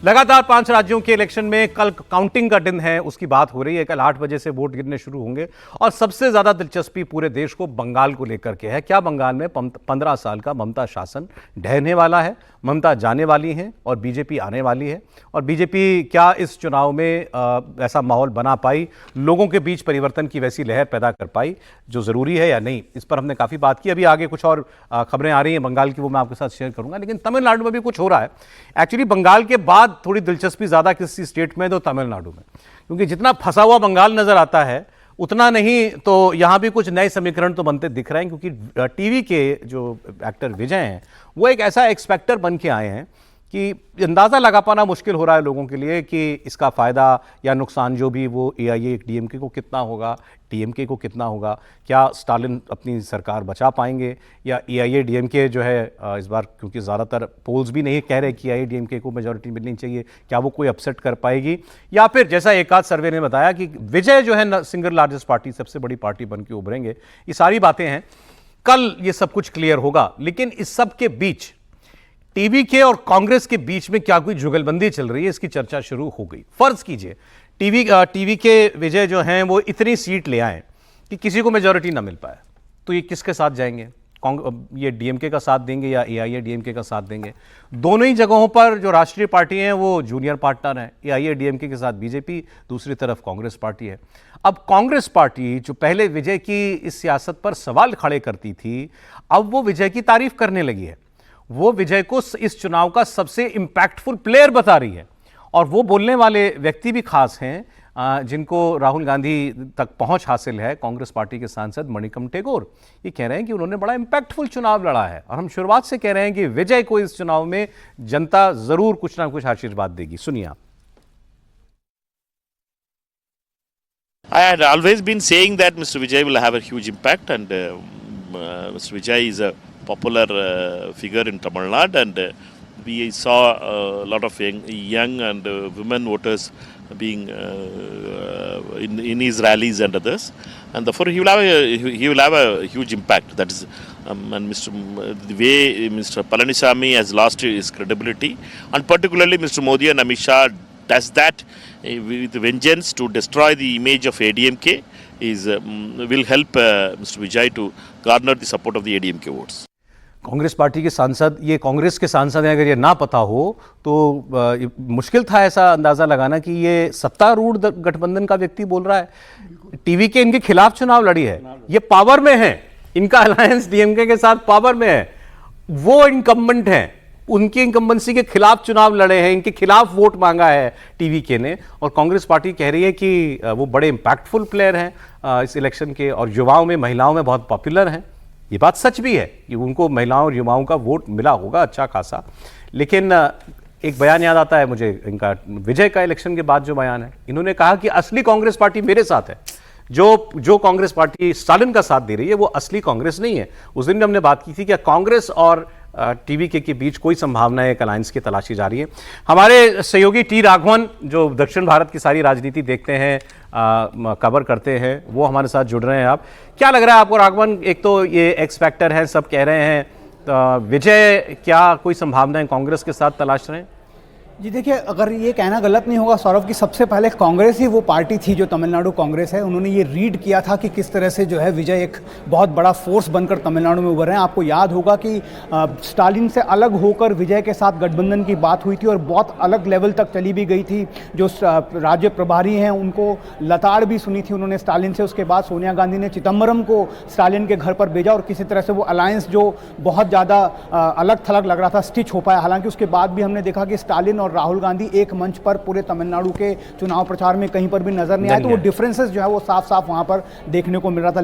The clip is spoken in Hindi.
लगातार 5 राज्यों के इलेक्शन में कल काउंटिंग का दिन है, उसकी बात हो रही है। कल 8 बजे से वोट गिरने शुरू होंगे और सबसे ज्यादा दिलचस्पी पूरे देश को बंगाल को लेकर के है। क्या बंगाल में 15 साल का ममता शासन ढहने वाला है? ममता जाने वाली हैं और बीजेपी आने वाली है, और बीजेपी क्या इस चुनाव में ऐसा माहौल बना पाई, लोगों के बीच परिवर्तन की वैसी लहर पैदा कर पाई जो जरूरी है या नहीं? इस पर हमने काफी बात की। अभी आगे कुछ और खबरें आ रही हैं बंगाल की, वो मैं आपके साथ शेयर करूंगा। लेकिन तमिलनाडु में भी कुछ हो रहा है। एक्चुअली बंगाल के बाद थोड़ी दिलचस्पी ज्यादा किसी स्टेट में तो तमिलनाडु में, क्योंकि जितना फंसा हुआ बंगाल नजर आता है उतना नहीं तो यहां भी कुछ नए समीकरण तो बनते दिख रहे हैं। क्योंकि टीवी के जो एक्टर विजय हैं वो एक ऐसा एक्सपेक्टर बन के आए हैं कि अंदाज़ा लगा पाना मुश्किल हो रहा है लोगों के लिए कि इसका फ़ायदा या नुकसान जो भी वो एआईए डीएमके को कितना होगा, डीएमके को कितना होगा। क्या स्टालिन अपनी सरकार बचा पाएंगे या एआईए डीएमके जो है इस बार, क्योंकि ज़्यादातर पोल्स भी नहीं कह रहे कि एआईए डीएमके को मेजॉरिटी मिलनी चाहिए, क्या वो कोई अपसेट कर पाएगी? या फिर जैसा एक आध सर्वे ने बताया कि विजय जो है सिंगल लार्जेस्ट पार्टी, सबसे बड़ी पार्टी बन के उभरेंगे। ये सारी बातें हैं, कल ये सब कुछ क्लियर होगा। लेकिन इस सब के बीच टीवी के और कांग्रेस के बीच में क्या कोई जुगलबंदी चल रही है, इसकी चर्चा शुरू हो गई। फर्ज कीजिए टीवी के विजय जो हैं वो इतनी सीट ले आए कि किसी को मेजॉरिटी ना मिल पाए, तो ये किसके साथ जाएंगे? ये डीएमके का साथ देंगे या एआईए डीएमके का साथ देंगे? दोनों ही जगहों पर जो राष्ट्रीय पार्टी हैं वो जूनियर पार्टनर हैं। एआईए डीएमके के साथ बीजेपी, दूसरी तरफ कांग्रेस पार्टी है। अब कांग्रेस पार्टी जो पहले विजय की इस सियासत पर सवाल खड़े करती थी, अब वो विजय की तारीफ करने लगी है। वो विजय को इस चुनाव का सबसे इंपैक्टफुल प्लेयर बता रही है। और वो बोलने वाले व्यक्ति भी खास हैं जिनको राहुल गांधी तक पहुंच हासिल है। कांग्रेस पार्टी के सांसद मणिकम टेगोर ये कह रहे हैं कि उन्होंने बड़ा इंपैक्टफुल चुनाव लड़ा है, और हम शुरुआत से कह रहे हैं कि विजय को इस चुनाव में जनता जरूर कुछ ना कुछ आशीर्वाद देगी। सुनिए आप। I had always been saying that Mr. Vijay will have a huge impact, and Mr. Vijay is a popular figure in Tamil Nadu, and we saw a lot of young and women voters being in his rallies and others, and therefore he will have a huge impact. That is, and the way Mr. Palaniswamy has lost his credibility, and particularly Mr. Modi and Amit Shah does that with vengeance to destroy the image of ADMK, will help Mr. Vijay to garner the support of the ADMK votes. Congress party के सांसद, ये कांग्रेस के सांसद हैं, अगर ये ना पता हो तो मुश्किल था ऐसा अंदाजा लगाना कि ये सत्तारूढ़ गठबंधन का व्यक्ति बोल रहा है। टीवी के इनके खिलाफ चुनाव लड़ी है, ये पावर में है, इनका अलायंस डीएमके के साथ पावर में है, वो इनकम्बेंट हैं, उनकी इनकम्बेंसी के खिलाफ चुनाव लड़े हैं, इनके खिलाफ वोट मांगा है टीवी के ने। और कांग्रेस पार्टी कह रही है कि वो बड़े इंपैक्टफुल प्लेयर हैं इस इलेक्शन के, और युवाओं में, महिलाओं में बहुत पॉपुलर हैं। ये बात सच भी है कि उनको महिलाओं और युवाओं का वोट मिला होगा अच्छा खासा। लेकिन एक बयान याद आता है मुझे इनका, विजय का इलेक्शन के बाद जो बयान है, इन्होंने कहा कि असली कांग्रेस पार्टी मेरे साथ है। जो कांग्रेस पार्टी स्टालिन का साथ दे रही है वो असली कांग्रेस नहीं है। उस दिन हमने बात की थी कि कांग्रेस और टीवी के बीच कोई संभावना है, एक अलायंस की तलाशी जा रही है। हमारे सहयोगी टी राघवन जो दक्षिण भारत की सारी राजनीति देखते हैं, कवर करते हैं, वो हमारे साथ जुड़ रहे हैं। आप क्या लग रहा है आपको राघवन? एक तो ये एक्स फैक्टर है, सब कह रहे हैं, तो विजय क्या कोई संभावना है कांग्रेस के साथ तलाश रहे हैं? जी देखिए, अगर ये कहना गलत नहीं होगा सौरभ कि सबसे पहले कांग्रेस ही वो पार्टी थी जो तमिलनाडु कांग्रेस है, उन्होंने ये रीड किया था कि किस तरह से जो है विजय एक बहुत बड़ा फोर्स बनकर तमिलनाडु में उभर रहे हैं। आपको याद होगा कि स्टालिन से अलग होकर विजय के साथ गठबंधन की बात हुई थी और बहुत अलग लेवल तक चली भी गई थी। जो राज्य प्रभारी हैं उनको लताड़ भी सुनी थी उन्होंने स्टालिन से। उसके बाद सोनिया गांधी ने चिदम्बरम को स्टालिन के घर पर भेजा और किसी तरह से वो अलायंस जो बहुत ज़्यादा अलग थलग लग रहा था स्टिच हो पाया। हालांकि उसके बाद भी हमने देखा कि स्टालिन और राहुल गांधी एक मंच पर पूरे तमिलनाडु के चुनाव प्रचार में कहीं पर भी नजर नहीं आए, तो वो डिफरेंसेस जो है वो साफ साफ वहां पर देखने को मिल रहा था।